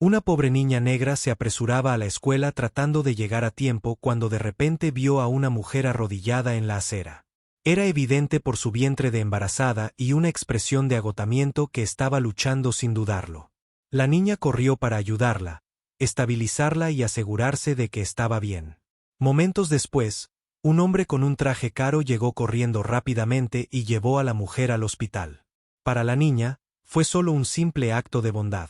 Una pobre niña negra se apresuraba a la escuela tratando de llegar a tiempo cuando de repente vio a una mujer arrodillada en la acera. Era evidente por su vientre de embarazada y una expresión de agotamiento que estaba luchando sin dudarlo. La niña corrió para ayudarla, estabilizarla y asegurarse de que estaba bien. Momentos después, un hombre con un traje caro llegó corriendo rápidamente y llevó a la mujer al hospital. Para la niña, fue solo un simple acto de bondad.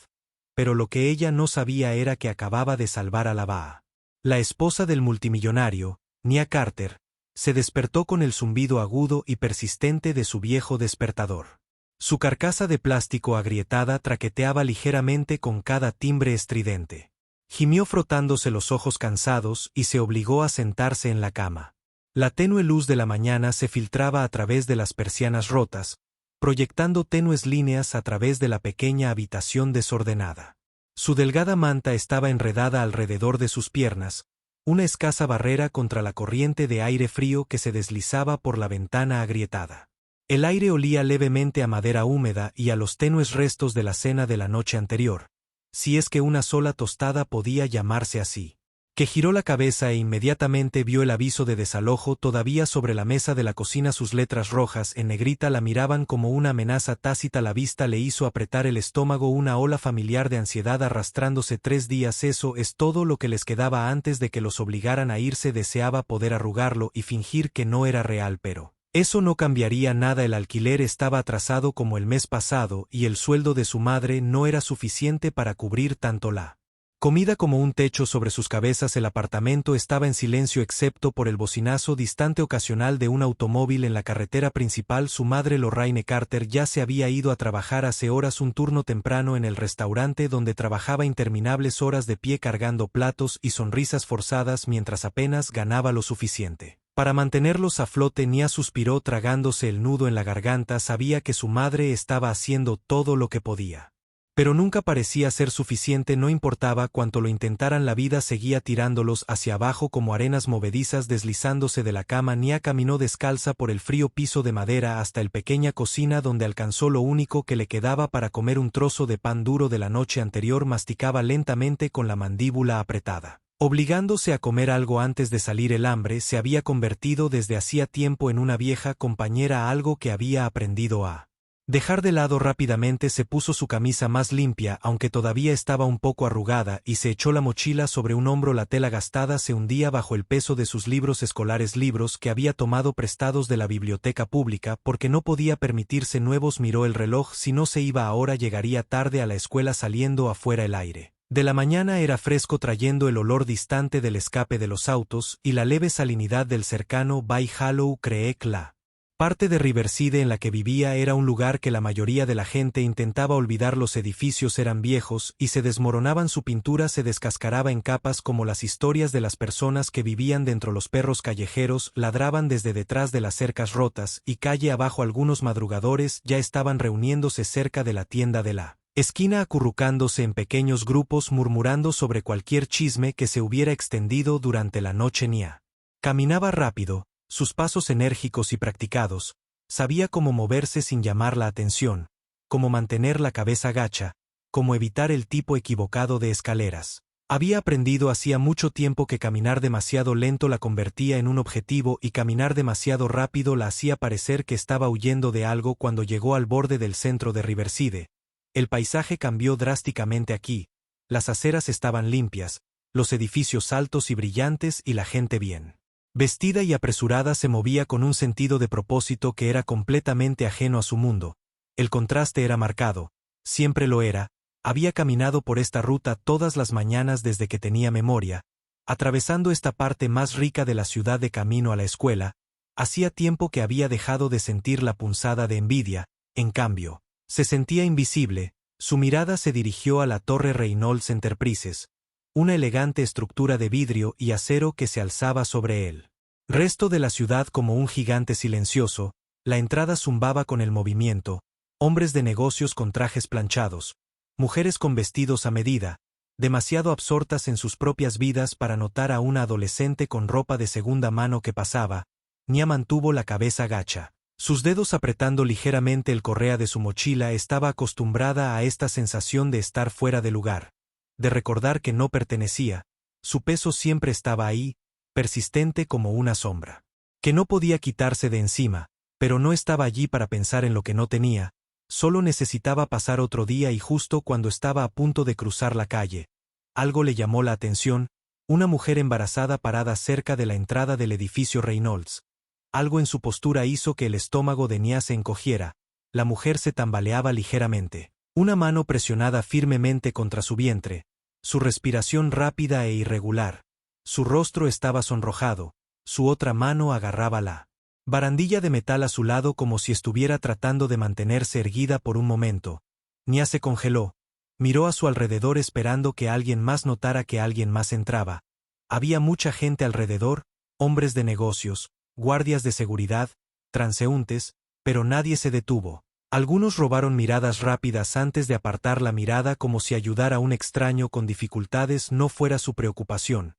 Pero lo que ella no sabía era que acababa de salvar a la Baa. La esposa del multimillonario, Nia Carter, se despertó con el zumbido agudo y persistente de su viejo despertador. Su carcasa de plástico agrietada traqueteaba ligeramente con cada timbre estridente. Gimió frotándose los ojos cansados y se obligó a sentarse en la cama. La tenue luz de la mañana se filtraba a través de las persianas rotas, proyectando tenues líneas a través de la pequeña habitación desordenada. Su delgada manta estaba enredada alrededor de sus piernas, una escasa barrera contra la corriente de aire frío que se deslizaba por la ventana agrietada. El aire olía levemente a madera húmeda y a los tenues restos de la cena de la noche anterior, si es que una sola tostada podía llamarse así. Que giró la cabeza e inmediatamente vio el aviso de desalojo todavía sobre la mesa de la cocina. Sus letras rojas en negrita la miraban como una amenaza tácita. La vista le hizo apretar el estómago, una ola familiar de ansiedad arrastrándose 3 días. Eso es todo lo que les quedaba antes de que los obligaran a irse. Deseaba poder arrugarlo y fingir que no era real, pero eso no cambiaría nada. El alquiler estaba atrasado como el mes pasado y el sueldo de su madre no era suficiente para cubrir tanto la comida como un techo sobre sus cabezas. El apartamento estaba en silencio excepto por el bocinazo distante ocasional de un automóvil en la carretera principal. Su madre, Lorraine Carter, ya se había ido a trabajar hace horas, un turno temprano en el restaurante donde trabajaba interminables horas de pie cargando platos y sonrisas forzadas mientras apenas ganaba lo suficiente para mantenerlos a flote. Nia suspiró tragándose el nudo en la garganta. Sabía que su madre estaba haciendo todo lo que podía. Pero nunca parecía ser suficiente. No importaba cuánto lo intentaran, la vida seguía tirándolos hacia abajo como arenas movedizas. Deslizándose de la cama, Nia caminó descalza por el frío piso de madera hasta la pequeña cocina donde alcanzó lo único que le quedaba para comer, un trozo de pan duro de la noche anterior. Masticaba lentamente con la mandíbula apretada, obligándose a comer algo antes de salir. El hambre se había convertido desde hacía tiempo en una vieja compañera, algo que había aprendido a dejar de lado rápidamente. Se puso su camisa más limpia, aunque todavía estaba un poco arrugada, y se echó la mochila sobre un hombro. La tela gastada se hundía bajo el peso de sus libros escolares, libros que había tomado prestados de la biblioteca pública porque no podía permitirse nuevos. Miró el reloj. Si no se iba ahora llegaría tarde a la escuela. Saliendo afuera, el aire de la mañana era fresco, trayendo el olor distante del escape de los autos y la leve salinidad del cercano Bay Hallow Creek. La parte de Riverside en la que vivía era un lugar que la mayoría de la gente intentaba olvidar. Los edificios eran viejos y se desmoronaban, su pintura se descascaraba en capas como las historias de las personas que vivían dentro. Los perros callejeros ladraban desde detrás de las cercas rotas y calle abajo algunos madrugadores ya estaban reuniéndose cerca de la tienda de la esquina, acurrucándose en pequeños grupos, murmurando sobre cualquier chisme que se hubiera extendido durante la noche. Nia caminaba rápido, sus pasos enérgicos y practicados. Sabía cómo moverse sin llamar la atención, cómo mantener la cabeza gacha, cómo evitar el tipo equivocado de escaleras. Había aprendido hacía mucho tiempo que caminar demasiado lento la convertía en un objetivo y caminar demasiado rápido la hacía parecer que estaba huyendo de algo. Cuando llegó al borde del centro de Riverside, el paisaje cambió drásticamente aquí. Las aceras estaban limpias, los edificios altos y brillantes y la gente bien vestida y apresurada se movía con un sentido de propósito que era completamente ajeno a su mundo. El contraste era marcado, siempre lo era. Había caminado por esta ruta todas las mañanas desde que tenía memoria, atravesando esta parte más rica de la ciudad de camino a la escuela. Hacía tiempo que había dejado de sentir la punzada de envidia, en cambio, se sentía invisible. Su mirada se dirigió a la torre Reynolds Enterprises, una elegante estructura de vidrio y acero que se alzaba sobre el resto de la ciudad como un gigante silencioso. La entrada zumbaba con el movimiento, hombres de negocios con trajes planchados, mujeres con vestidos a medida, demasiado absortas en sus propias vidas para notar a una adolescente con ropa de segunda mano que pasaba. Nia mantuvo la cabeza gacha, sus dedos apretando ligeramente el correa de su mochila. Estaba acostumbrada a esta sensación de estar fuera de lugar, de recordar que no pertenecía, su peso siempre estaba ahí, persistente como una sombra. Que no podía quitarse de encima, pero no estaba allí para pensar en lo que no tenía, solo necesitaba pasar otro día y justo cuando estaba a punto de cruzar la calle, algo le llamó la atención, una mujer embarazada parada cerca de la entrada del edificio Reynolds. Algo en su postura hizo que el estómago de Nia se encogiera, la mujer se tambaleaba ligeramente, una mano presionada firmemente contra su vientre, su respiración rápida e irregular, su rostro estaba sonrojado, su otra mano agarraba la barandilla de metal a su lado como si estuviera tratando de mantenerse erguida por un momento. Nia se congeló, miró a su alrededor esperando que alguien más notara que alguien más entraba. Había mucha gente alrededor, hombres de negocios, guardias de seguridad, transeúntes, pero nadie se detuvo. Algunos robaron miradas rápidas antes de apartar la mirada como si ayudar a un extraño con dificultades no fuera su preocupación.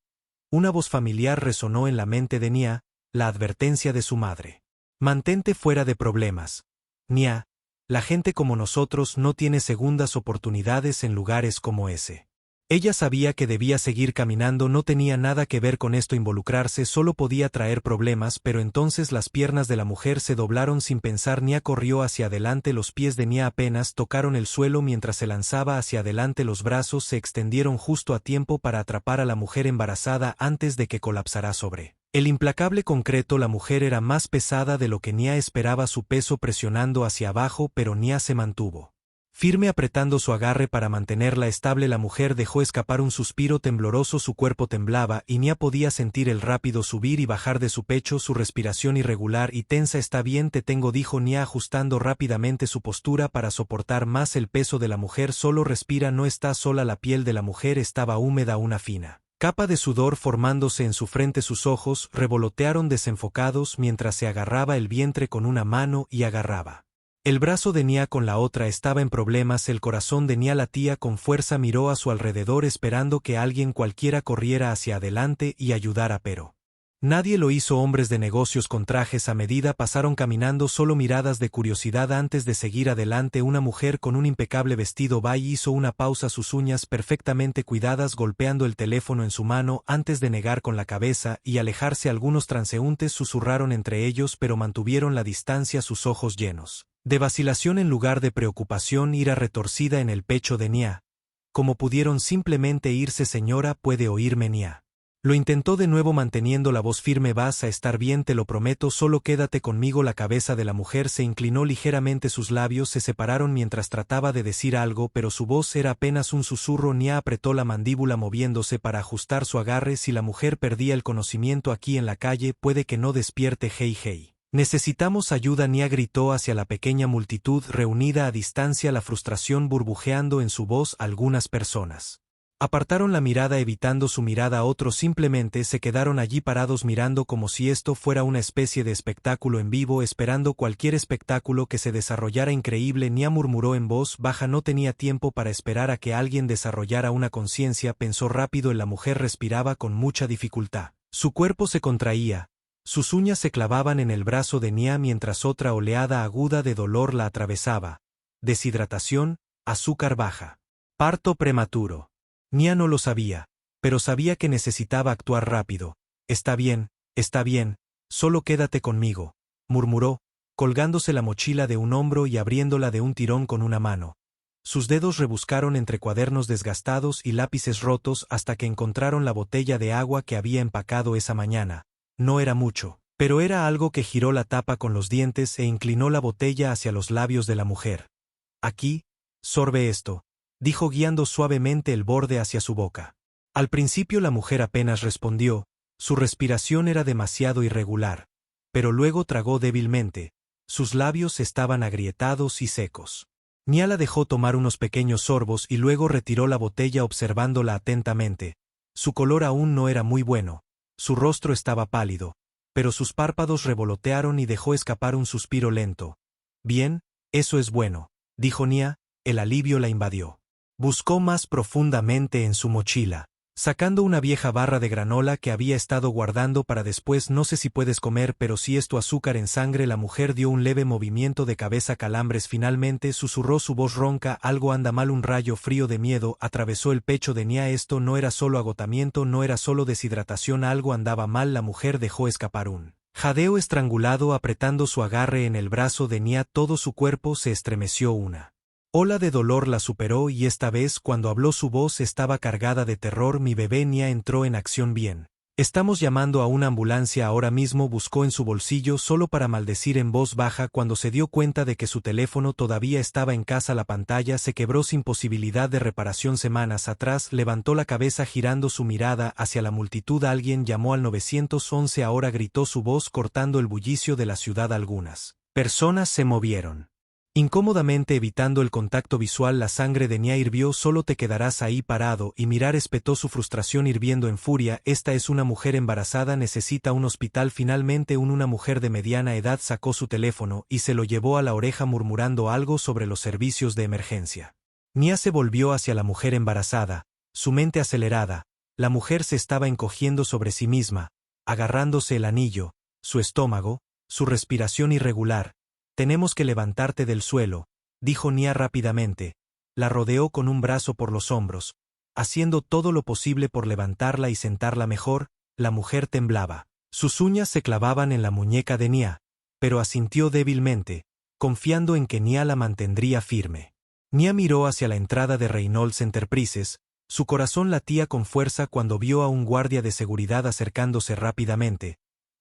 Una voz familiar resonó en la mente de Nia, la advertencia de su madre. Mantente fuera de problemas. Nia, la gente como nosotros no tiene segundas oportunidades en lugares como ese. Ella sabía que debía seguir caminando, no tenía nada que ver con esto, involucrarse solo podía traer problemas, pero entonces las piernas de la mujer se doblaron sin pensar. Nia corrió hacia adelante, los pies de Nia apenas tocaron el suelo mientras se lanzaba hacia adelante, los brazos se extendieron justo a tiempo para atrapar a la mujer embarazada antes de que colapsara sobre el implacable concreto. La mujer era más pesada de lo que Nia esperaba, su peso presionando hacia abajo, pero Nia se mantuvo firme apretando su agarre para mantenerla estable. La mujer dejó escapar un suspiro tembloroso, su cuerpo temblaba y Nia podía sentir el rápido subir y bajar de su pecho, su respiración irregular y tensa. Está bien, te tengo, dijo Nia ajustando rápidamente su postura para soportar más el peso de la mujer. Solo respira, no estás sola. La piel de la mujer estaba húmeda, una fina capa de sudor formándose en su frente, sus ojos revolotearon desenfocados mientras se agarraba el vientre con una mano y agarraba el brazo de Nia con la otra. Estaba en problemas, el corazón de Nia latía con fuerza, miró a su alrededor esperando que alguien cualquiera corriera hacia adelante y ayudara, pero nadie lo hizo. Hombres de negocios con trajes a medida pasaron caminando, solo miradas de curiosidad antes de seguir adelante. Una mujer con un impecable vestido beige hizo una pausa, sus uñas perfectamente cuidadas, golpeando el teléfono en su mano antes de negar con la cabeza y alejarse. Algunos transeúntes susurraron entre ellos pero mantuvieron la distancia, sus ojos llenos de vacilación en lugar de preocupación, ira retorcida en el pecho de Nia. ¿Cómo pudieron simplemente irse? Señora, ¿puede oírme? Nia lo intentó de nuevo manteniendo la voz firme. Vas a estar bien, te lo prometo, solo quédate conmigo. La cabeza de la mujer se inclinó ligeramente, sus labios se separaron mientras trataba de decir algo, pero su voz era apenas un susurro. Nia apretó la mandíbula moviéndose para ajustar su agarre. Si la mujer perdía el conocimiento aquí en la calle, puede que no despierte. Hey, hey. Necesitamos ayuda. Nia gritó hacia la pequeña multitud reunida a distancia, la frustración burbujeando en su voz. Algunas personas apartaron la mirada evitando su mirada, otros simplemente se quedaron allí parados mirando como si esto fuera una especie de espectáculo en vivo, esperando cualquier espectáculo que se desarrollara. Increíble, Nia murmuró en voz baja, no tenía tiempo para esperar a que alguien desarrollara una conciencia, pensó rápido en la mujer, respiraba con mucha dificultad. Su cuerpo se contraía. Sus uñas se clavaban en el brazo de Nia mientras otra oleada aguda de dolor la atravesaba. Deshidratación, azúcar baja. Parto prematuro. Nia no lo sabía, pero sabía que necesitaba actuar rápido. Está bien, solo quédate conmigo, murmuró, colgándose la mochila de un hombro y abriéndola de un tirón con una mano. Sus dedos rebuscaron entre cuadernos desgastados y lápices rotos hasta que encontraron la botella de agua que había empacado esa mañana. No era mucho, pero era algo que giró la tapa con los dientes e inclinó la botella hacia los labios de la mujer. Aquí, sorbe esto, dijo guiando suavemente el borde hacia su boca. Al principio la mujer apenas respondió, su respiración era demasiado irregular, pero luego tragó débilmente, sus labios estaban agrietados y secos. Nia la dejó tomar unos pequeños sorbos y luego retiró la botella observándola atentamente. Su color aún no era muy bueno. Su rostro estaba pálido, pero sus párpados revolotearon y dejó escapar un suspiro lento. Bien, eso es bueno, dijo Nia, el alivio la invadió. Buscó más profundamente en su mochila. Sacando una vieja barra de granola que había estado guardando para después. No sé si puedes comer, pero si es tu azúcar en sangre. La mujer dio un leve movimiento de cabeza. Calambres. Finalmente susurró su voz ronca. Algo anda mal. Un rayo frío de miedo atravesó el pecho de Nia. Esto no era solo agotamiento, no era solo deshidratación. Algo andaba mal. La mujer dejó escapar un jadeo estrangulado apretando su agarre en el brazo de Nia. Todo su cuerpo se estremeció. Una ola de dolor la superó y esta vez cuando habló su voz estaba cargada de terror. Mi bebé. Nia entró en acción. Bien. Estamos llamando a una ambulancia ahora mismo. Buscó en su bolsillo solo para maldecir en voz baja cuando se dio cuenta de que su teléfono todavía estaba en casa. La pantalla se quebró sin posibilidad de reparación. Semanas atrás levantó la cabeza girando su mirada hacia la multitud. Alguien llamó al 911. Ahora gritó su voz cortando el bullicio de la ciudad. Algunas personas se movieron incómodamente evitando el contacto visual. La sangre de Nia hirvió. Solo te quedarás ahí parado y mirar. Espetó su frustración hirviendo en furia. Esta es una mujer embarazada, necesita un hospital. Finalmente una mujer de mediana edad sacó su teléfono y se lo llevó a la oreja murmurando algo sobre los servicios de emergencia. Nia se volvió hacia la mujer embarazada, su mente acelerada. La mujer se estaba encogiendo sobre sí misma, agarrándose el anillo, su estómago, su respiración irregular. Tenemos que levantarte del suelo, dijo Nia rápidamente. La rodeó con un brazo por los hombros, haciendo todo lo posible por levantarla y sentarla mejor. La mujer temblaba. Sus uñas se clavaban en la muñeca de Nia, pero asintió débilmente, confiando en que Nia la mantendría firme. Nia miró hacia la entrada de Reynolds Enterprises. Su corazón latía con fuerza cuando vio a un guardia de seguridad acercándose rápidamente.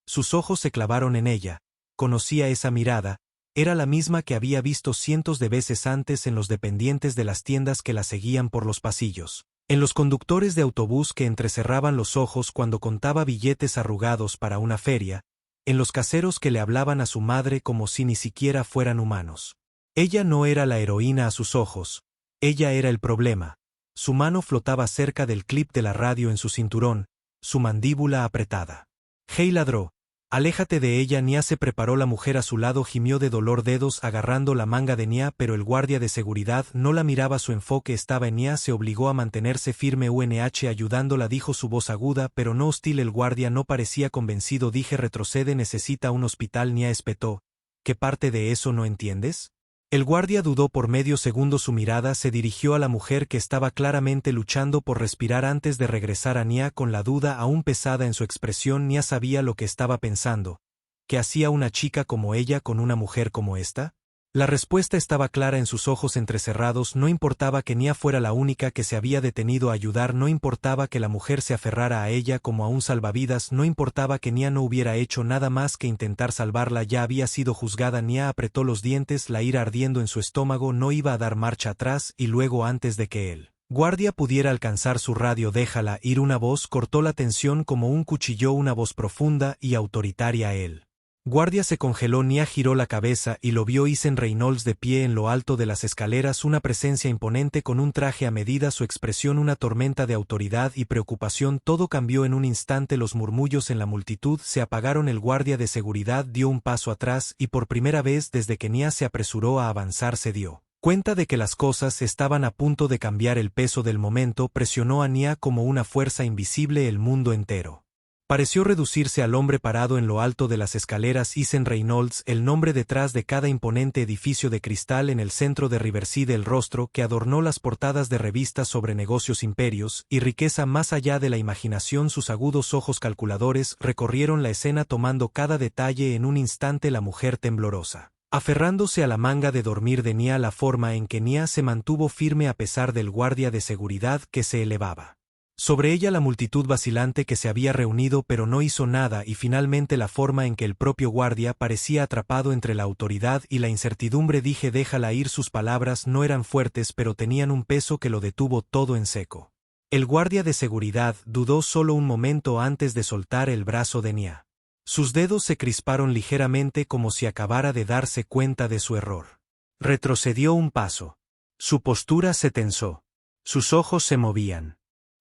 Sus ojos se clavaron en ella. Conocía esa mirada. Era la misma que había visto cientos de veces antes en los dependientes de las tiendas que la seguían por los pasillos, en los conductores de autobús que entrecerraban los ojos cuando contaba billetes arrugados para una feria, en los caseros que le hablaban a su madre como si ni siquiera fueran humanos. Ella no era la heroína a sus ojos, ella era el problema. Su mano flotaba cerca del clip de la radio en su cinturón, su mandíbula apretada. Hey ladró. Aléjate de ella. Nia se preparó. La mujer a su lado gimió de dolor, dedos agarrando la manga de Nia, pero el guardia de seguridad no la miraba. Su enfoque estaba en Nia. Se obligó a mantenerse firme. UNH ayudándola, dijo su voz aguda pero no hostil. El guardia no parecía convencido. Dije retrocede, necesita un hospital. Nia espetó. ¿Qué parte de eso no entiendes? El guardia dudó por medio segundo. Su mirada se dirigió a la mujer que estaba claramente luchando por respirar antes de regresar a Nia con la duda aún pesada en su expresión. Nia sabía lo que estaba pensando. ¿Qué hacía una chica como ella con una mujer como esta? La respuesta estaba clara en sus ojos entrecerrados. No importaba que Nia fuera la única que se había detenido a ayudar, no importaba que la mujer se aferrara a ella como a un salvavidas, no importaba que Nia no hubiera hecho nada más que intentar salvarla, ya había sido juzgada. Nia apretó los dientes, la ira ardiendo en su estómago. No iba a dar marcha atrás. Y luego, antes de que el guardia pudiera alcanzar su radio, déjala ir. Una voz cortó la tensión como un cuchillo, una voz profunda y autoritaria. Él guardia se congeló. Nia giró la cabeza y lo vio Ethan Reynolds de pie en lo alto de las escaleras, una presencia imponente con un traje a medida, su expresión una tormenta de autoridad y preocupación. Todo cambió en un instante. Los murmullos en la multitud se apagaron. El guardia de seguridad dio un paso atrás y por primera vez desde que Nia se apresuró a avanzar se dio cuenta de que las cosas estaban a punto de cambiar. El peso del momento presionó a Nia como una fuerza invisible. El mundo entero pareció reducirse al hombre parado en lo alto de las escaleras. Ethan Reynolds, el nombre detrás de cada imponente edificio de cristal en el centro de Riverside, el rostro que adornó las portadas de revistas sobre negocios, imperios y riqueza más allá de la imaginación. Sus agudos ojos calculadores recorrieron la escena tomando cada detalle. En un instante la mujer temblorosa, aferrándose a la manga de dormir de Nia, la forma en que Nia se mantuvo firme a pesar del guardia de seguridad que se elevaba sobre ella, la multitud vacilante que se había reunido pero no hizo nada, y finalmente la forma en que el propio guardia parecía atrapado entre la autoridad y la incertidumbre. Dije déjala ir. Sus palabras no eran fuertes pero tenían un peso que lo detuvo todo en seco. El guardia de seguridad dudó solo un momento antes de soltar el brazo de Nia. Sus dedos se crisparon ligeramente como si acabara de darse cuenta de su error. Retrocedió un paso. Su postura se tensó. Sus ojos se movían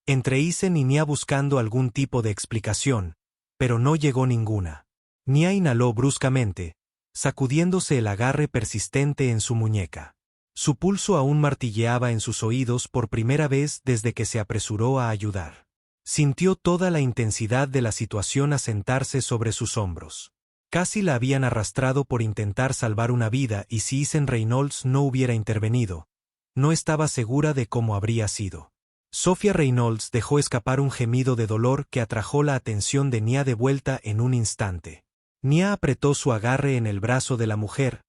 entre Ethan y Nia buscando algún tipo de explicación, pero no llegó ninguna. Nia inhaló bruscamente, sacudiéndose el agarre persistente en su muñeca. Su pulso aún martilleaba en sus oídos por primera vez desde que se apresuró a ayudar. Sintió toda la intensidad de la situación asentarse sobre sus hombros. Casi la habían arrastrado por intentar salvar una vida y si Ethan Reynolds no hubiera intervenido, no estaba segura de cómo habría sido. Sophia Reynolds dejó escapar un gemido de dolor que atrajo la atención de Nia de vuelta en un instante. Nia apretó su agarre en el brazo de la mujer,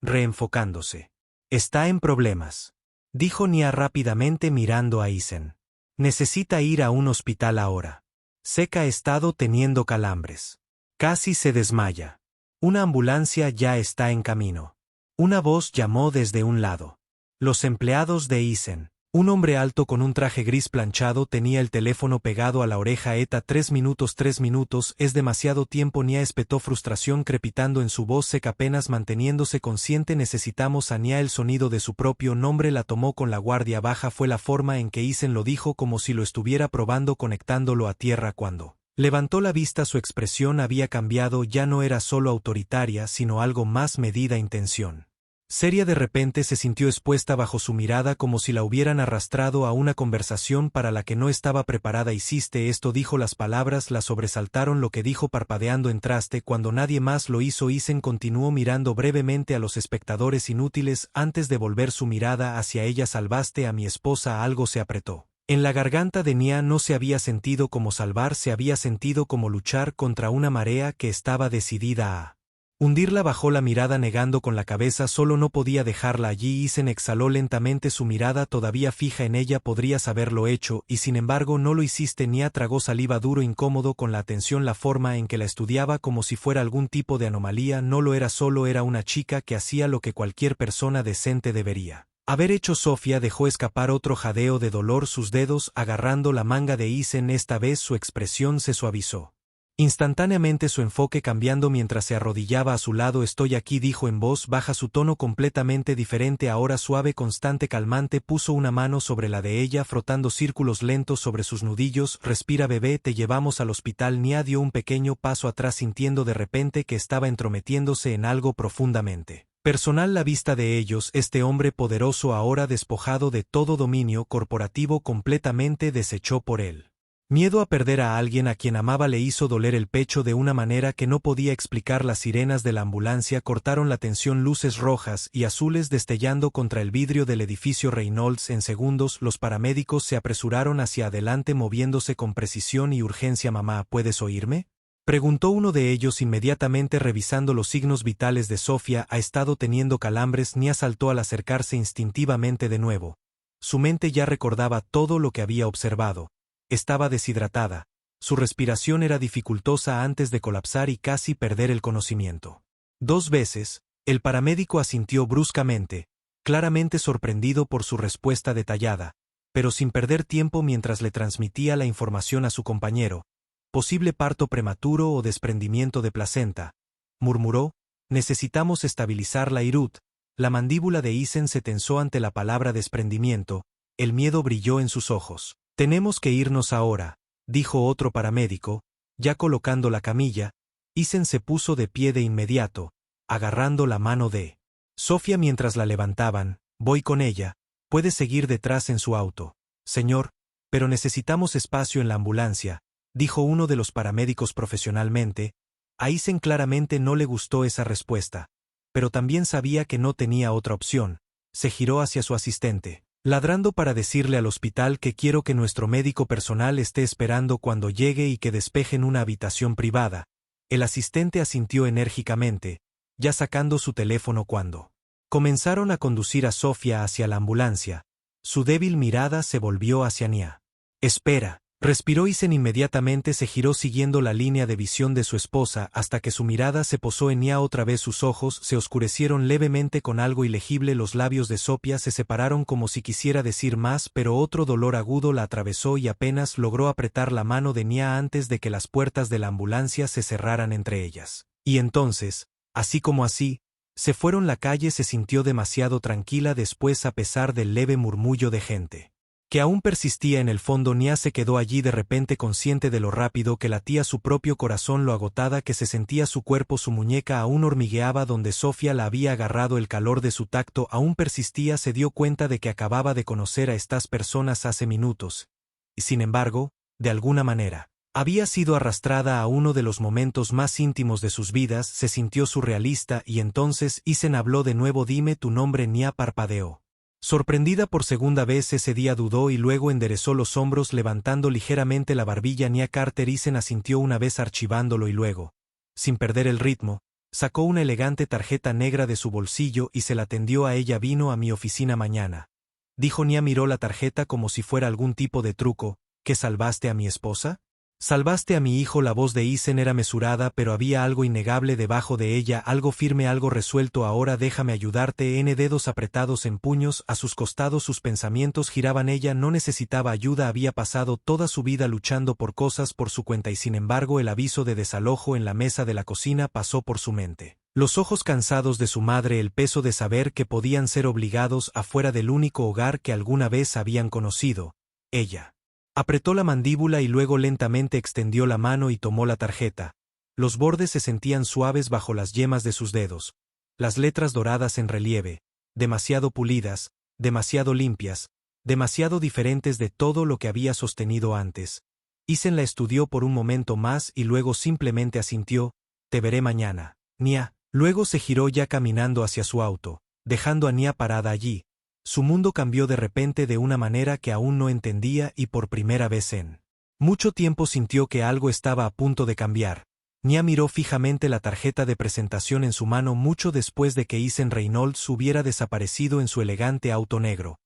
reenfocándose. «Está en problemas», dijo Nia rápidamente mirando a Ethan. «Necesita ir a un hospital ahora. Sé que ha estado teniendo calambres. Casi se desmaya. Una ambulancia ya está en camino». Una voz llamó desde un lado. Los empleados de Ethan. Un hombre alto con un traje gris planchado tenía el teléfono pegado a la oreja. «ETA, 3 minutos, es demasiado tiempo». Nia espetó frustración crepitando en su voz seca apenas manteniéndose consciente. «Necesitamos a Nia». El sonido de su propio nombre la tomó con la guardia baja. Fue la forma en que Ethan lo dijo, como si lo estuviera probando, conectándolo a tierra. Cuando levantó la vista, su expresión había cambiado. Ya no era solo autoritaria, sino algo más medida. Intención seria. De repente se sintió expuesta bajo su mirada, como si la hubieran arrastrado a una conversación para la que no estaba preparada. «Hiciste esto», dijo. Las palabras la sobresaltaron. Lo que dijo parpadeando. «Entraste cuando nadie más lo hizo». Ethan continuó mirando brevemente a los espectadores inútiles antes de volver su mirada hacia ella. «Salvaste a mi esposa». Algo se apretó en la garganta de Nia. No se había sentido como salvar, se había sentido como luchar contra una marea que estaba decidida a hundirla. Bajó la mirada negando con la cabeza. Solo no podía dejarla allí. Ethan exhaló lentamente, su mirada todavía fija en ella. «Podrías haberlo hecho, y sin embargo no lo hiciste». Nia tragó saliva duro, incómodo con la atención, la forma en que la estudiaba, como si fuera algún tipo de anomalía. No lo era, solo era una chica que hacía lo que cualquier persona decente debería haber hecho. Sophia dejó escapar otro jadeo de dolor, sus dedos agarrando la manga de Ethan. Esta vez su expresión se suavizó instantáneamente, su enfoque cambiando mientras se arrodillaba a su lado. «Estoy aquí», dijo en voz baja, su tono completamente diferente, ahora suave, constante, calmante. Puso una mano sobre la de ella, frotando círculos lentos sobre sus nudillos. «Respira, bebé, te llevamos al hospital». Nia dio un pequeño paso atrás, sintiendo de repente que estaba entrometiéndose en algo profundamente personal. La vista de ellos, este hombre poderoso ahora despojado de todo dominio corporativo, completamente deshecho por él. Miedo a perder a alguien a quien amaba le hizo doler el pecho de una manera que no podía explicar. Las sirenas de la ambulancia cortaron la tensión, luces rojas y azules destellando contra el vidrio del edificio Reynolds. En segundos, los paramédicos se apresuraron hacia adelante, moviéndose con precisión y urgencia. «Mamá, ¿puedes oírme?», preguntó uno de ellos inmediatamente, revisando los signos vitales de Sophia. «Ha estado teniendo calambres». Nia saltó al acercarse instintivamente de nuevo. Su mente ya recordaba todo lo que había observado. Estaba deshidratada, su respiración era dificultosa antes de colapsar y casi perder el conocimiento. 2 veces, el paramédico asintió bruscamente, claramente sorprendido por su respuesta detallada, pero sin perder tiempo mientras le transmitía la información a su compañero. «Posible parto prematuro o desprendimiento de placenta», murmuró. «Necesitamos estabilizar la Irut». La mandíbula de Ethan se tensó ante la palabra desprendimiento, el miedo brilló en sus ojos. «Tenemos que irnos ahora», dijo otro paramédico, ya colocando la camilla. Ethan se puso de pie de inmediato, agarrando la mano de Sophia mientras la levantaban. «Voy con ella, puede seguir detrás en su auto». «Señor, pero necesitamos espacio en la ambulancia», dijo uno de los paramédicos profesionalmente. A Ethan claramente no le gustó esa respuesta, pero también sabía que no tenía otra opción. Se giró hacia su asistente, ladrando, para decirle al hospital que quiero que nuestro médico personal esté esperando cuando llegue y que despejen una habitación privada. El asistente asintió enérgicamente, ya sacando su teléfono cuando comenzaron a conducir a Sophia hacia la ambulancia. Su débil mirada se volvió hacia Nia. «Espera», respiró Ethan. Inmediatamente se giró siguiendo la línea de visión de su esposa hasta que su mirada se posó en Nia. Otra vez sus ojos se oscurecieron levemente con algo ilegible. Los labios de Sophia se separaron como si quisiera decir más, pero otro dolor agudo la atravesó y apenas logró apretar la mano de Nia antes de que las puertas de la ambulancia se cerraran entre ellas. Y entonces, así como así, se fueron. La calle se sintió demasiado tranquila después, a pesar del leve murmullo de gente que aún persistía en el fondo. Nia se quedó allí, de repente consciente de lo rápido que latía su propio corazón, lo agotada que se sentía su cuerpo. Su muñeca aún hormigueaba donde Sophia la había agarrado, el calor de su tacto aún persistía. Se dio cuenta de que acababa de conocer a estas personas hace minutos, y sin embargo, de alguna manera. Había sido arrastrada a uno de los momentos más íntimos de sus vidas, se sintió surrealista y entonces Isen habló de nuevo. Dime tu nombre. Nia parpadeó. Sorprendida por segunda vez ese día dudó y luego enderezó los hombros levantando ligeramente la barbilla. Nia Carter. Isen asintió una vez archivándolo y luego, sin perder el ritmo, sacó una elegante tarjeta negra de su bolsillo y se la tendió a ella. Vino a mi oficina mañana, dijo. Nia miró la tarjeta como si fuera algún tipo de truco. ¿Que salvaste a mi esposa? Salvaste a mi hijo. La voz de Isen era mesurada, pero había algo innegable debajo de ella, algo firme, algo resuelto. Ahora déjame ayudarte. Dedos apretados en puños, a sus costados sus pensamientos giraban. Ella no necesitaba ayuda, había pasado toda su vida luchando por cosas por su cuenta y sin embargo el aviso de desalojo en la mesa de la cocina pasó por su mente. Los ojos cansados de su madre, el peso de saber que podían ser obligados afuera del único hogar que alguna vez habían conocido. Ella apretó la mandíbula y luego lentamente extendió la mano y tomó la tarjeta. Los bordes se sentían suaves bajo las yemas de sus dedos. Las letras doradas en relieve, demasiado pulidas, demasiado limpias, demasiado diferentes de todo lo que había sostenido antes. Isen la estudió por un momento más y luego simplemente asintió. Te veré mañana, Nia. Luego se giró ya caminando hacia su auto, dejando a Nia parada allí. Su mundo cambió de repente de una manera que aún no entendía y por primera vez en mucho tiempo sintió que algo estaba a punto de cambiar. Nia miró fijamente la tarjeta de presentación en su mano mucho después de que Isen Reynolds hubiera desaparecido en su elegante auto negro.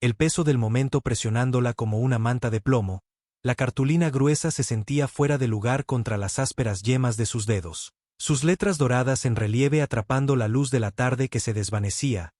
El peso del momento presionándola como una manta de plomo, la cartulina gruesa se sentía fuera de lugar contra las ásperas yemas de sus dedos. Sus letras doradas en relieve atrapando la luz de la tarde que se desvanecía.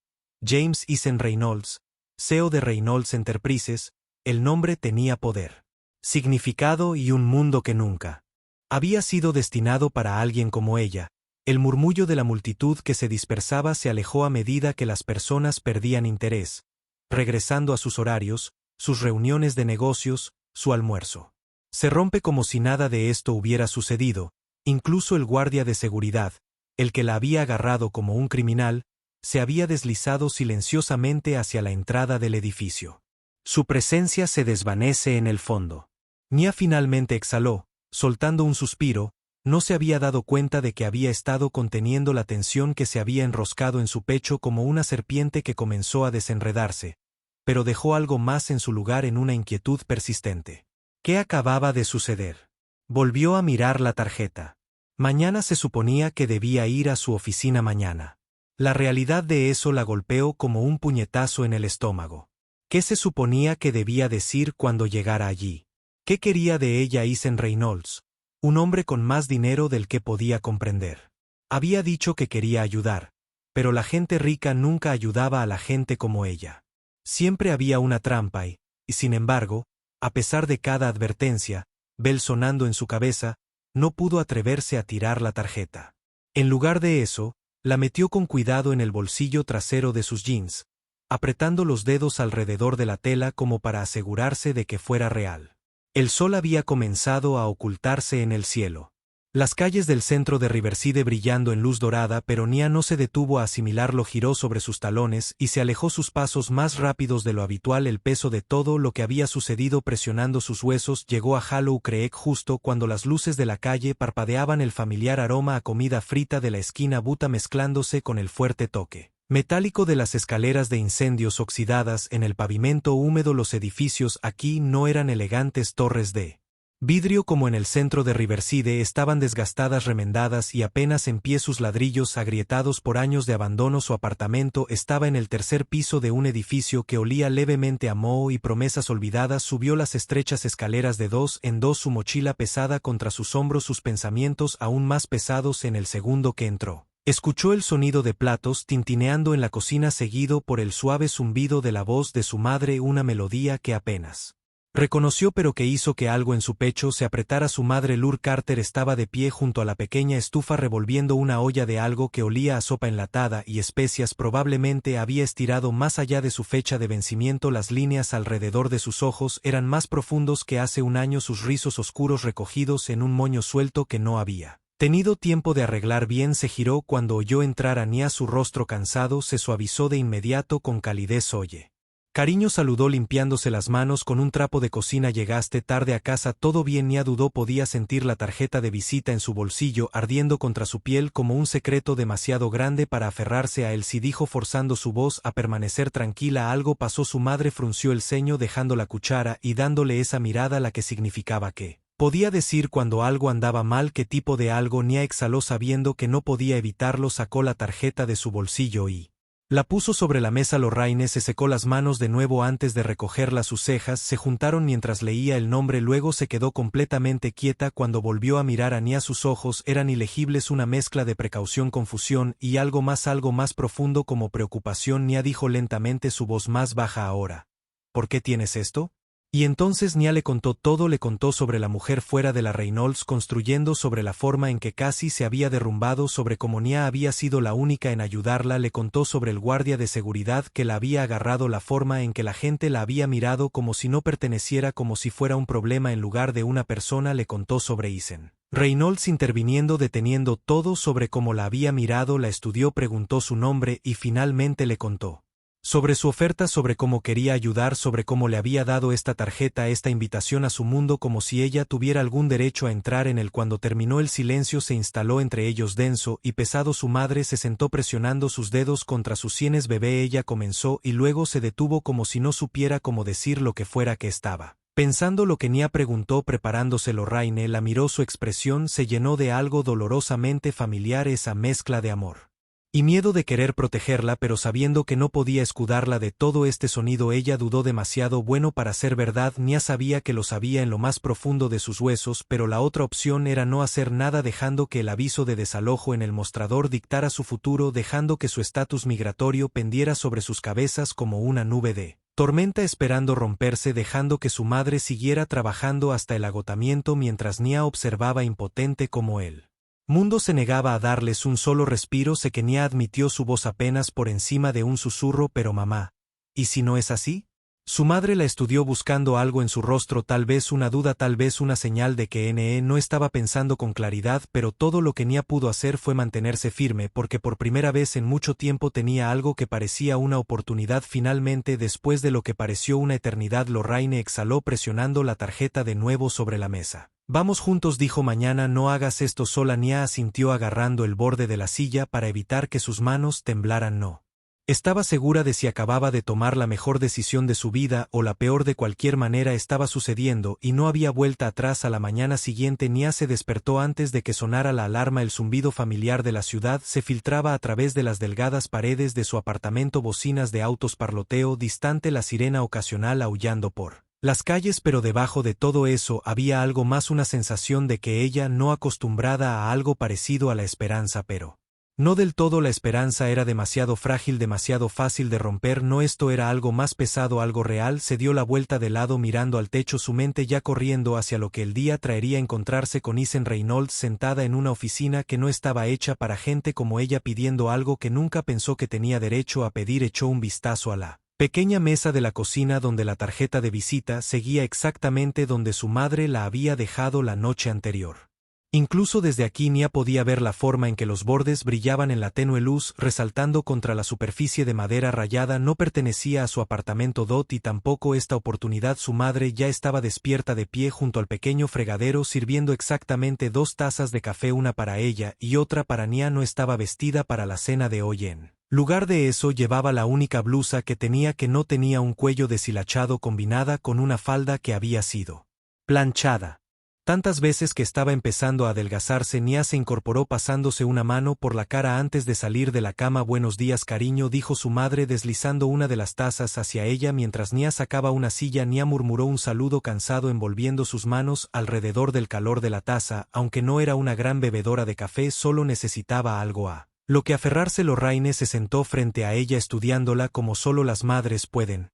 James Isen Reynolds, CEO de Reynolds Enterprises. El nombre tenía poder, significado y un mundo que nunca había sido destinado para alguien como ella. El murmullo de la multitud que se dispersaba se alejó a medida que las personas perdían interés, regresando a sus horarios, sus reuniones de negocios, su almuerzo. Se rompe como si nada de esto hubiera sucedido. Incluso el guardia de seguridad, el que la había agarrado como un criminal, se había deslizado silenciosamente hacia la entrada del edificio. Su presencia se desvanece en el fondo. Nia finalmente exhaló, soltando un suspiro. No se había dado cuenta de que había estado conteniendo la tensión que se había enroscado en su pecho como una serpiente que comenzó a desenredarse, pero dejó algo más en su lugar, en una inquietud persistente. ¿Qué acababa de suceder? Volvió a mirar la tarjeta. Mañana se suponía que debía ir a su oficina mañana. La realidad de eso la golpeó como un puñetazo en el estómago. ¿Qué se suponía que debía decir cuando llegara allí? ¿Qué quería de ella Isen Reynolds? Un hombre con más dinero del que podía comprender. Había dicho que quería ayudar, pero la gente rica nunca ayudaba a la gente como ella. Siempre había una trampa y, sin embargo, a pesar de cada advertencia, bell sonando en su cabeza, no pudo atreverse a tirar la tarjeta. En lugar de eso, la metió con cuidado en el bolsillo trasero de sus jeans, apretando los dedos alrededor de la tela como para asegurarse de que fuera real. El sol había comenzado a ocultarse en el cielo. Las calles del centro de Riverside brillando en luz dorada, pero Nia no se detuvo a asimilarlo. Giró sobre sus talones y se alejó sus pasos más rápidos de lo habitual. El peso de todo lo que había sucedido presionando sus huesos. Llegó a Hollow Creek justo cuando las luces de la calle parpadeaban, el familiar aroma a comida frita de la esquina Buta mezclándose con el fuerte toque metálico de las escaleras de incendios oxidadas en el pavimento húmedo. Los edificios aquí no eran elegantes torres de vidrio como en el centro de Riverside, estaban desgastadas, remendadas y apenas en pie, sus ladrillos agrietados por años de abandono. Su apartamento estaba en el tercer piso de un edificio que olía levemente a moho y promesas olvidadas. Subió las estrechas escaleras de dos en dos, su mochila pesada contra sus hombros, sus pensamientos aún más pesados. En el segundo que entró, escuchó el sonido de platos tintineando en la cocina seguido por el suave zumbido de la voz de su madre, una melodía que apenas reconoció pero que hizo que algo en su pecho se apretara. Su madre Lur Carter estaba de pie junto a la pequeña estufa revolviendo una olla de algo que olía a sopa enlatada y especias. Probablemente había estirado más allá de su fecha de vencimiento. Las líneas alrededor de sus ojos eran más profundos que hace un año, sus rizos oscuros recogidos en un moño suelto que no había tenido tiempo de arreglar bien. Se giró cuando oyó entrar a Nia, su rostro cansado se suavizó de inmediato con calidez. Oye, Cariño saludó limpiándose las manos con un trapo de cocina. Llegaste tarde a casa. ¿Todo bien? Nia dudó. Podía sentir la tarjeta de visita en su bolsillo ardiendo contra su piel como un secreto demasiado grande para aferrarse a él. Sí, dijo forzando su voz a permanecer tranquila. Algo pasó. Su madre frunció el ceño dejando la cuchara y dándole esa mirada la que significaba que podía decir cuando algo andaba mal. ¿Qué tipo de algo? Nia exhaló sabiendo que no podía evitarlo. Sacó la tarjeta de su bolsillo y la puso sobre la mesa. Lorraine se secó las manos de nuevo antes de recogerlas. Sus cejas se juntaron mientras leía el nombre. Luego se quedó completamente quieta cuando volvió a mirar a Nia. Sus ojos eran ilegibles, una mezcla de precaución, confusión y algo más profundo como preocupación. Nia dijo lentamente, su voz más baja ahora. ¿Por qué tienes esto? Y entonces Nia le contó todo. Le contó sobre la mujer fuera de la Reynolds construyendo, sobre la forma en que casi se había derrumbado, sobre cómo Nia había sido la única en ayudarla. Le contó sobre el guardia de seguridad que la había agarrado, la forma en que la gente la había mirado como si no perteneciera, como si fuera un problema en lugar de una persona. Le contó sobre Isen Reynolds interviniendo, deteniendo todo, sobre cómo la había mirado, la estudió, preguntó su nombre y finalmente le contó sobre su oferta, sobre cómo quería ayudar, sobre cómo le había dado esta tarjeta, esta invitación a su mundo, como si ella tuviera algún derecho a entrar en él. Cuando terminó el silencio se instaló entre ellos denso y pesado. Su madre se sentó presionando sus dedos contra sus sienes. Bebé, ella comenzó y luego se detuvo como si no supiera cómo decir lo que fuera que estaba pensando. Lo que Nia preguntó preparándose. Lorraine la miró, su expresión se llenó de algo dolorosamente familiar, esa mezcla de amor y miedo, de querer protegerla pero sabiendo que no podía escudarla de todo este sonido. Ella dudó demasiado bueno para ser verdad. Nia sabía que lo sabía en lo más profundo de sus huesos, pero la otra opción era no hacer nada, dejando que el aviso de desalojo en el mostrador dictara su futuro, dejando que su estatus migratorio pendiera sobre sus cabezas como una nube de tormenta esperando romperse, dejando que su madre siguiera trabajando hasta el agotamiento mientras Nia observaba impotente como él mundo se negaba a darles un solo respiro. Sé que Nia admitió, su voz apenas por encima de un susurro, pero mamá, ¿y si no es así? Su madre la estudió buscando algo en su rostro, tal vez una duda, tal vez una señal de que no estaba pensando con claridad, pero todo lo que Nia pudo hacer fue mantenerse firme, porque por primera vez en mucho tiempo tenía algo que parecía una oportunidad. Finalmente, después de lo que pareció una eternidad, Lorraine exhaló presionando la tarjeta de nuevo sobre la mesa. Vamos juntos, dijo. Mañana no hagas esto sola. Nia asintió agarrando el borde de la silla para evitar que sus manos temblaran. No estaba segura de si acababa de tomar la mejor decisión de su vida o la peor. De cualquier manera estaba sucediendo y no había vuelta atrás. A la mañana siguiente Nia se despertó antes de que sonara la alarma. El zumbido familiar de la ciudad se filtraba a través de las delgadas paredes de su apartamento, bocinas de autos, parloteo distante, la sirena ocasional aullando por las calles, pero debajo de todo eso había algo más, una sensación de que ella, no acostumbrada a algo parecido a la esperanza, pero no del todo. La esperanza era demasiado frágil, demasiado fácil de romper. No, esto era algo más pesado, algo real. Se dio la vuelta de lado mirando al techo, su mente ya corriendo hacia lo que el día traería, encontrarse con Isen Reynolds sentada en una oficina que no estaba hecha para gente como ella, pidiendo algo que nunca pensó que tenía derecho a pedir. Echó un vistazo a la pequeña mesa de la cocina donde la tarjeta de visita seguía exactamente donde su madre la había dejado la noche anterior. Incluso desde aquí Nia podía ver la forma en que los bordes brillaban en la tenue luz, resaltando contra la superficie de madera rayada. No pertenecía a su apartamento Dot y tampoco esta oportunidad. Su madre ya estaba despierta de pie junto al pequeño fregadero, sirviendo exactamente 2 tazas de café, una para ella y otra para Nia. No estaba vestida para la cena de hoy. En lugar de eso llevaba la única blusa que tenía, que no tenía un cuello deshilachado, combinada con una falda que había sido planchada tantas veces que estaba empezando a adelgazarse. Nia se incorporó pasándose una mano por la cara antes de salir de la cama. Buenos días, cariño, dijo su madre deslizando una de las tazas hacia ella mientras Nia sacaba una silla. Nia murmuró un saludo cansado envolviendo sus manos alrededor del calor de la taza. Aunque no era una gran bebedora de café, solo necesitaba algo a lo que aferrarse. Lorraine se sentó frente a ella estudiándola como solo las madres pueden.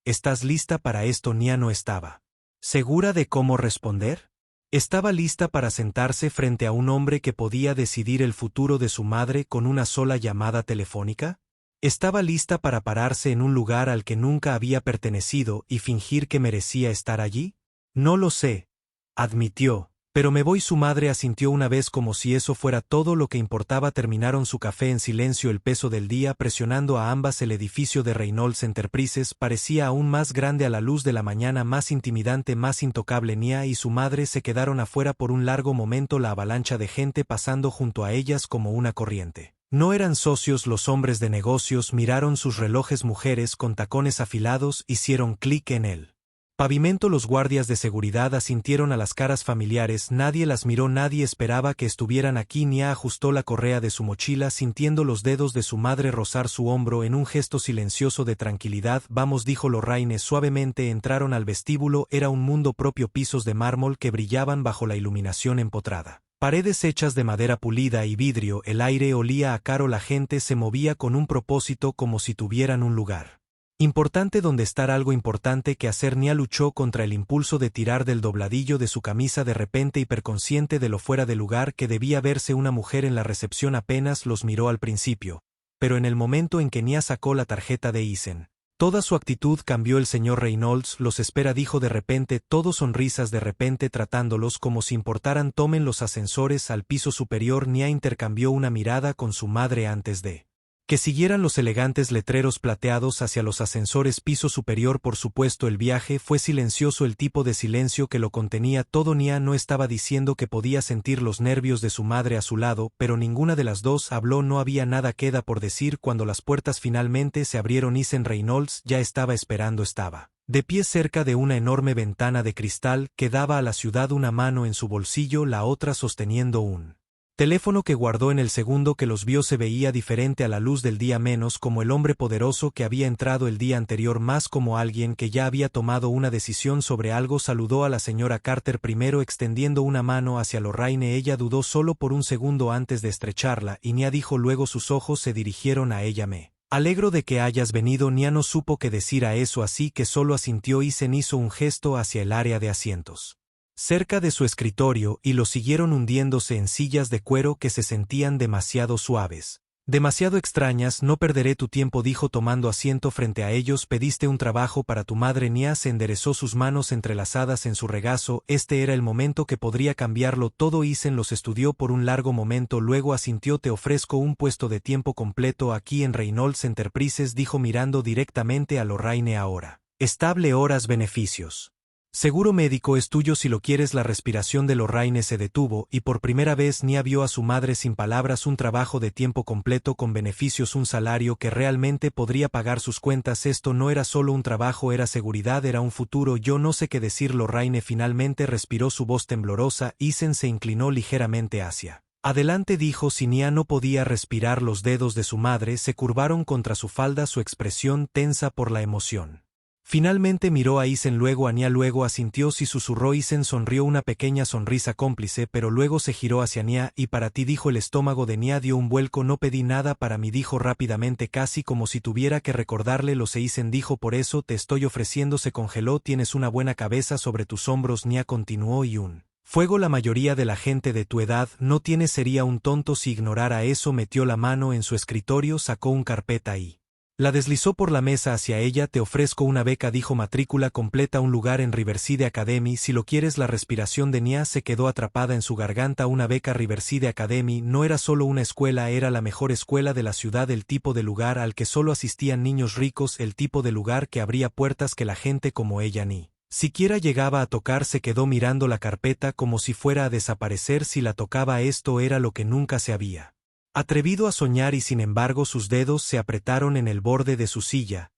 ¿Estás lista para esto? Nia no estaba segura de cómo responder. Estaba lista para sentarse frente a un hombre que podía decidir el futuro de su madre con una sola llamada telefónica. Estaba lista para pararse en un lugar al que nunca había pertenecido y fingir que merecía estar allí. No lo sé, admitió, Pero me voy. Su madre asintió una vez como si eso fuera todo lo que importaba. Terminaron su café en silencio. El peso del día presionando a ambas. El edificio de Reynolds Enterprises parecía aún más grande a la luz de la mañana, más intimidante, más intocable. Nia y su madre se quedaron afuera por un largo momento, la avalancha de gente pasando junto a ellas como una corriente. No eran socios los hombres de negocios. Miraron sus relojes. Mujeres con tacones afilados hicieron clic en él. Pavimento. Los guardias de seguridad asintieron a las caras familiares. Nadie las miró, nadie esperaba que estuvieran aquí. Nia ajustó la correa de su mochila, sintiendo los dedos de su madre rozar su hombro en un gesto silencioso de tranquilidad. Vamos, dijo Lorraine suavemente. Entraron al vestíbulo. Era un mundo propio, pisos de mármol que brillaban bajo la iluminación empotrada. Paredes hechas de madera pulida y vidrio. El aire olía a caro. La gente se movía con un propósito, como si tuvieran un lugar importante donde estar, algo importante que hacer. Nia luchó contra el impulso de tirar del dobladillo de su camisa, de repente hiperconsciente de lo fuera de lugar que debía verse. Una mujer en la recepción apenas los miró al principio, pero en el momento en que Nia sacó la tarjeta de Eisen, toda su actitud cambió. El señor Reynolds los espera, dijo de repente, todo sonrisas, de repente tratándolos como si importaran. Tomen los ascensores al piso superior. Nia intercambió una mirada con su madre antes de que siguieran los elegantes letreros plateados hacia los ascensores piso superior. Por supuesto, el viaje fue silencioso, el tipo de silencio que lo contenía todo. Nia no estaba diciendo que podía sentir los nervios de su madre a su lado, pero ninguna de las dos habló. No había nada queda por decir. Cuando las puertas finalmente se abrieron, Eisen Reynolds ya estaba esperando. Estaba de pie cerca de una enorme ventana de cristal que daba a la ciudad, una mano en su bolsillo, la otra sosteniendo un teléfono que guardó. En el segundo que los vio se veía diferente a la luz del día, menos como el hombre poderoso que había entrado el día anterior, más como alguien que ya había tomado una decisión sobre algo. Saludó a la señora Carter primero, extendiendo una mano hacia Lorraine. Ella dudó solo por un segundo antes de estrecharla, y Nia dijo luego. Sus ojos se dirigieron a ella. Me alegro de que hayas venido. Nia no supo qué decir a eso, así que solo asintió. Eisen hizo un gesto hacia el área de asientos cerca de su escritorio, y lo siguieron hundiéndose en sillas de cuero que se sentían demasiado suaves, demasiado extrañas. No perderé tu tiempo, dijo tomando asiento frente a ellos. Pediste un trabajo para tu madre. Nia se enderezó, sus manos entrelazadas en su regazo. Este era el momento que podría cambiarlo todo. Eisen los estudió por un largo momento, luego asintió. Te ofrezco un puesto de tiempo completo aquí en Reynolds Enterprises, dijo mirando directamente a Lorraine. Ahora estable, horas, beneficios. Seguro médico es tuyo si lo quieres. La respiración de Lorraine se detuvo, y por primera vez Nia vio a su madre sin palabras. Un trabajo de tiempo completo con beneficios, un salario que realmente podría pagar sus cuentas. Esto no era solo un trabajo, era seguridad, era un futuro. Yo no sé qué decir. Lorraine finalmente respiró, su voz temblorosa. Eisen se inclinó ligeramente hacia adelante, dijo. Si Nia no podía respirar, los dedos de su madre se curvaron contra su falda, su expresión tensa por la emoción. Finalmente miró a Eisen, luego a Nia, luego asintió. Si susurró. Eisen sonrió, una pequeña sonrisa cómplice, pero luego se giró hacia Nia. Y para ti, dijo. El estómago de Nia dio un vuelco. No pedí nada para mí, dijo rápidamente, casi como si tuviera que recordarle. Lo sé. Eisen dijo, por eso te estoy ofreciendo. Se congeló. Tienes una buena cabeza sobre tus hombros. Nia continuó, y un fuego. La mayoría de la gente de tu edad no tiene. Sería un tonto si ignorara eso. Metió la mano en su escritorio, sacó una carpeta y la deslizó por la mesa hacia ella. Te ofrezco una beca, dijo, matrícula completa, un lugar en Riverside Academy si lo quieres. La respiración de Nia se quedó atrapada en su garganta. Una beca. Riverside Academy no era solo una escuela, era la mejor escuela de la ciudad, el tipo de lugar al que solo asistían niños ricos, el tipo de lugar que abría puertas que la gente como ella ni siquiera llegaba a tocar. Se quedó mirando la carpeta como si fuera a desaparecer si la tocaba. Esto era lo que nunca se había atrevido a soñar, y sin embargo sus dedos se apretaron en el borde de su silla.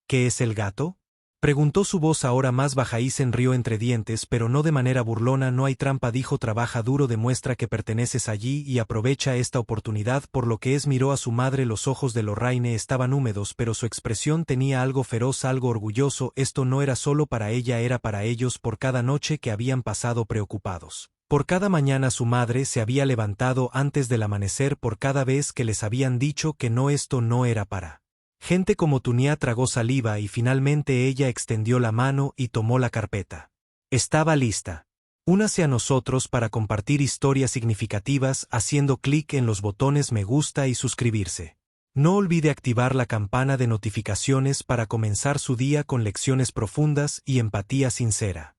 ¿Qué es el gato?, preguntó, su voz ahora más baja. Eisen rió entre dientes, pero no de manera burlona. No hay trampa, dijo. Trabaja duro, demuestra que perteneces allí y aprovecha esta oportunidad por lo que es. Miró a su madre. Los ojos de Lorraine estaban húmedos, pero su expresión tenía algo feroz, algo orgulloso. Esto no era solo para ella, era para ellos. Por cada noche que habían pasado preocupados, por cada mañana su madre se había levantado antes del amanecer, por cada vez que les habían dicho que no, esto no era para gente como tú. Nia tragó saliva y finalmente ella extendió la mano y tomó la carpeta. Estaba lista. Únase a nosotros para compartir historias significativas haciendo clic en los botones me gusta y suscribirse. No olvide activar la campana de notificaciones para comenzar su día con lecciones profundas y empatía sincera.